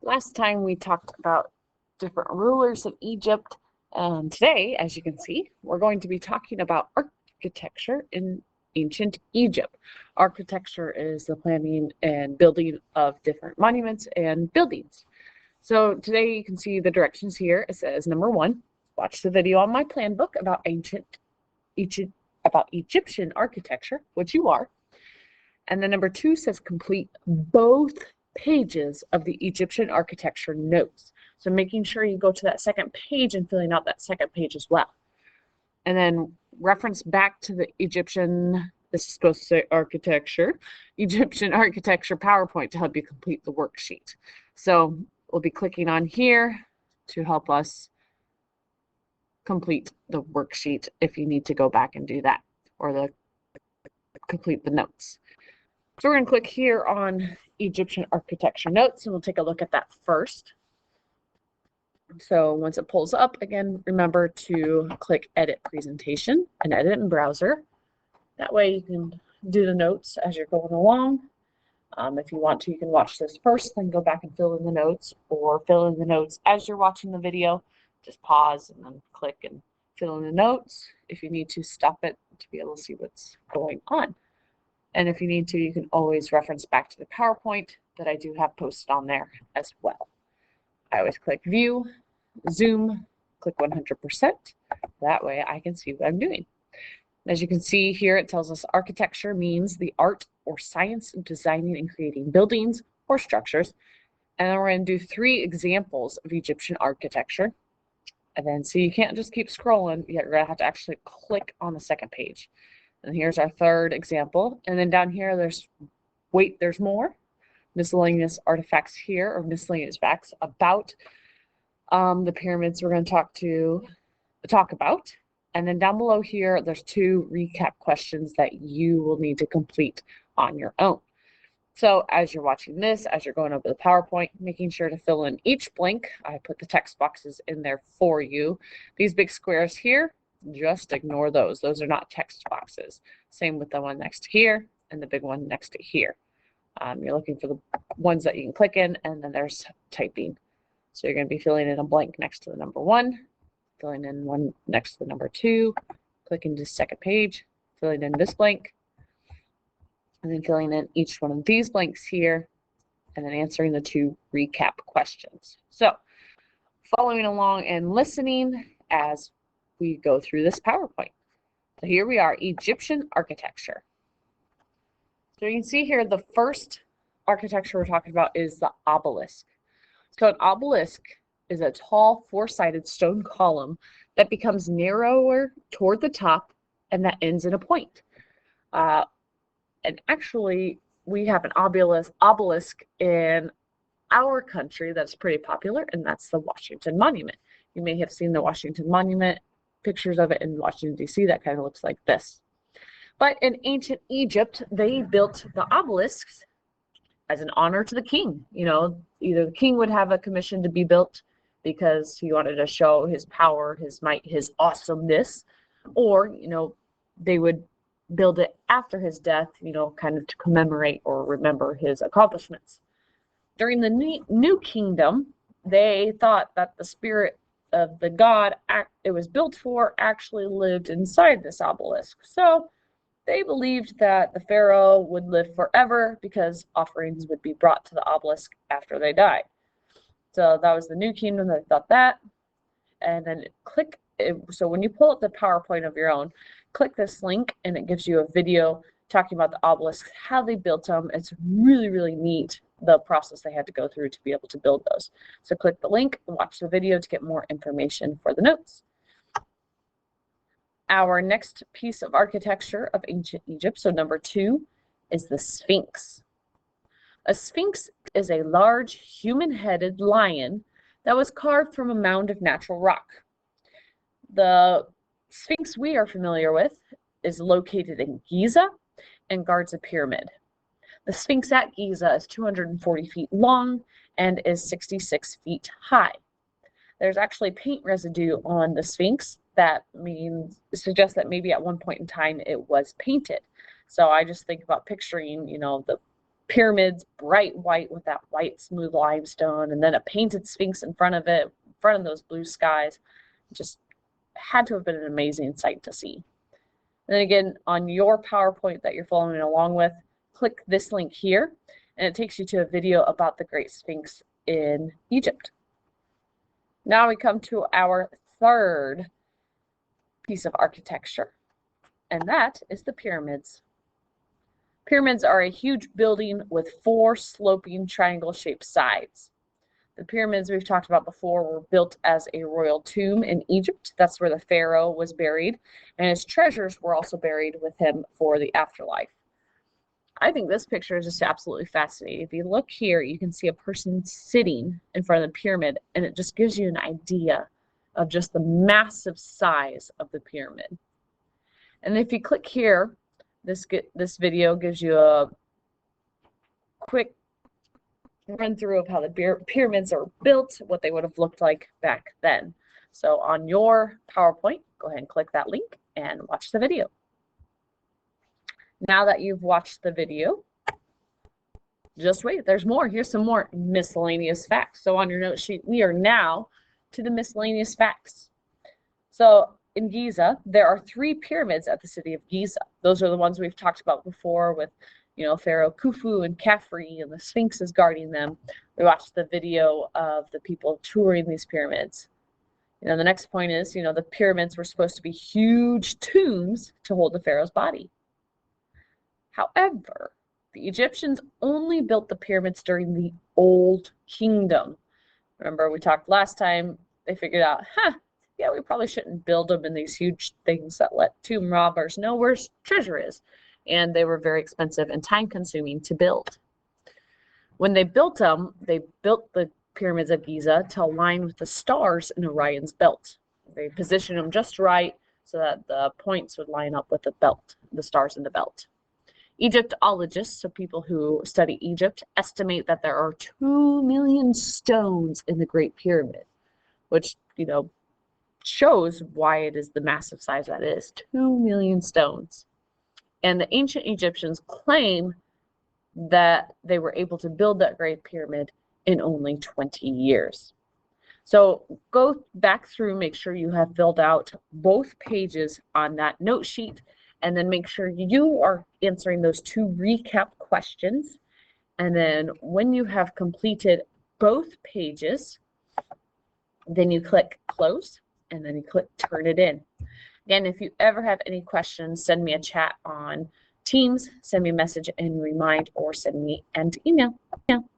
Last time we talked about different rulers of Egypt, and today, as you can see, we're going to be talking about architecture in ancient Egypt. Architecture is the planning and building of different monuments and buildings. So today you can see the directions here. It says number 1, watch the video on my plan book about Egyptian architecture, which you are. And then number 2 says complete both pages of the Egyptian architecture notes. So making sure you go to that second page and filling out that second page as well. And then reference back to the Egyptian, this is supposed to say architecture, Egyptian architecture PowerPoint to help you complete the worksheet. So we'll be clicking on here to help us complete the worksheet if you need to go back and do that, or complete the notes. So we're going to click here on Egyptian architecture notes, and we'll take a look at that first. So once it pulls up, again, remember to click Edit Presentation and Edit in Browser. That way you can do the notes as you're going along. If you want to, you can watch this first, then go back and fill in the notes, or fill in the notes as you're watching the video. Just pause and then click and fill in the notes. If you need to, stop it to be able to see what's going on. And if you need to, you can always reference back to the PowerPoint that I do have posted on there as well. I always click View, Zoom, click 100%. That way I can see what I'm doing. As you can see here, it tells us architecture means the art or science of designing and creating buildings or structures. And then we're going to do 3 examples of Egyptian architecture. And then, so you can't just keep scrolling, you're going to have to actually click on the second page. And here's our 3rd example. And then down here, there's more miscellaneous artifacts here, or miscellaneous facts about the pyramids we're going to talk about. And then down below here, there's 2 recap questions that you will need to complete on your own. So as you're watching this, as you're going over the PowerPoint, making sure to fill in each blank. I put the text boxes in there for you. These big squares here, just ignore those. Those are not text boxes. Same with the one next to here and the big one next to here. You're looking for the ones that you can click in, and then there's typing. So you're going to be filling in a blank next to the number 1, filling in one next to the number 2, clicking to the second page, filling in this blank, and then filling in each one of these blanks here, and then answering the 2 recap questions. So following along and listening as we go through this PowerPoint. So here we are, Egyptian architecture. So you can see here the first architecture we're talking about is the obelisk. So an obelisk is a tall 4-sided stone column that becomes narrower toward the top and that ends in a point. And actually, we have an obelisk in our country that's pretty popular, and that's the Washington Monument. You may have seen the Washington Monument, pictures of it in Washington, D.C. that kind of looks like this. But in ancient Egypt, they built the obelisks as an honor to the king. You know, either the king would have a commission to be built because he wanted to show his power, his might, his awesomeness, or, you know, they would build it after his death, you know, kind of to commemorate or remember his accomplishments. During the New Kingdom, they thought that the spirit of the god it was built for actually lived inside this obelisk. So they believed that the pharaoh would live forever because offerings would be brought to the obelisk after they died. So that was the New Kingdom that thought that. And then click it. So when you pull up the PowerPoint of your own, click this link and it gives you a video talking about the obelisks, how they built them. It's really, really neat, the process they had to go through to be able to build those. So click the link, watch the video to get more information for the notes. Our next piece of architecture of ancient Egypt, so number 2, is the Sphinx. A sphinx is a large human-headed lion that was carved from a mound of natural rock. The sphinx we are familiar with is located in Giza and guards a pyramid. The sphinx at Giza is 240 feet long and is 66 feet high. There's actually paint residue on the sphinx that suggests that maybe at one point in time it was painted. So I just think about picturing, you know, the pyramids bright white with that white smooth limestone, and then a painted sphinx in front of it, in front of those blue skies. Just had to have been an amazing sight to see. And then again, on your PowerPoint that you're following along with, click this link here, and it takes you to a video about the Great Sphinx in Egypt. Now we come to our third piece of architecture, and that is the pyramids. Pyramids are a huge building with 4 sloping triangle-shaped sides. The pyramids we've talked about before were built as a royal tomb in Egypt. That's where the pharaoh was buried, and his treasures were also buried with him for the afterlife. I think this picture is just absolutely fascinating. If you look here, you can see a person sitting in front of the pyramid, and it just gives you an idea of just the massive size of the pyramid. And if you click here, this video gives you a quick run through of how the pyramids are built, what they would have looked like back then. So on your PowerPoint, go ahead and click that link and watch the video. Now that you've watched the video, just wait, there's more. Here's some more miscellaneous facts. So on your note sheet, we are now to the miscellaneous facts. So in Giza, there are 3 pyramids at the city of Giza. Those are the ones we've talked about before with, Pharaoh Khufu and Khafre, and the Sphinx is guarding them. We watched the video of the people touring these pyramids. The next point is, the pyramids were supposed to be huge tombs to hold the pharaoh's body. However, the Egyptians only built the pyramids during the Old Kingdom. Remember, we talked last time, they figured out, yeah, we probably shouldn't build them in these huge things that let tomb robbers know where treasure is. And they were very expensive and time-consuming to build. When they built them, they built the pyramids of Giza to align with the stars in Orion's belt. They positioned them just right so that the points would line up with the belt, the stars in the belt. Egyptologists, so people who study Egypt, estimate that there are 2 million stones in the Great Pyramid, which, shows why it is the massive size that it is. 2 million stones. And the ancient Egyptians claim that they were able to build that Great Pyramid in only 20 years. So go back through, make sure you have filled out both pages on that note sheet, and then make sure you are answering those 2 recap questions. And then when you have completed both pages, then you click close, and then you click turn it in. Again, if you ever have any questions, send me a chat on Teams, send me a message and remind, or send me an email.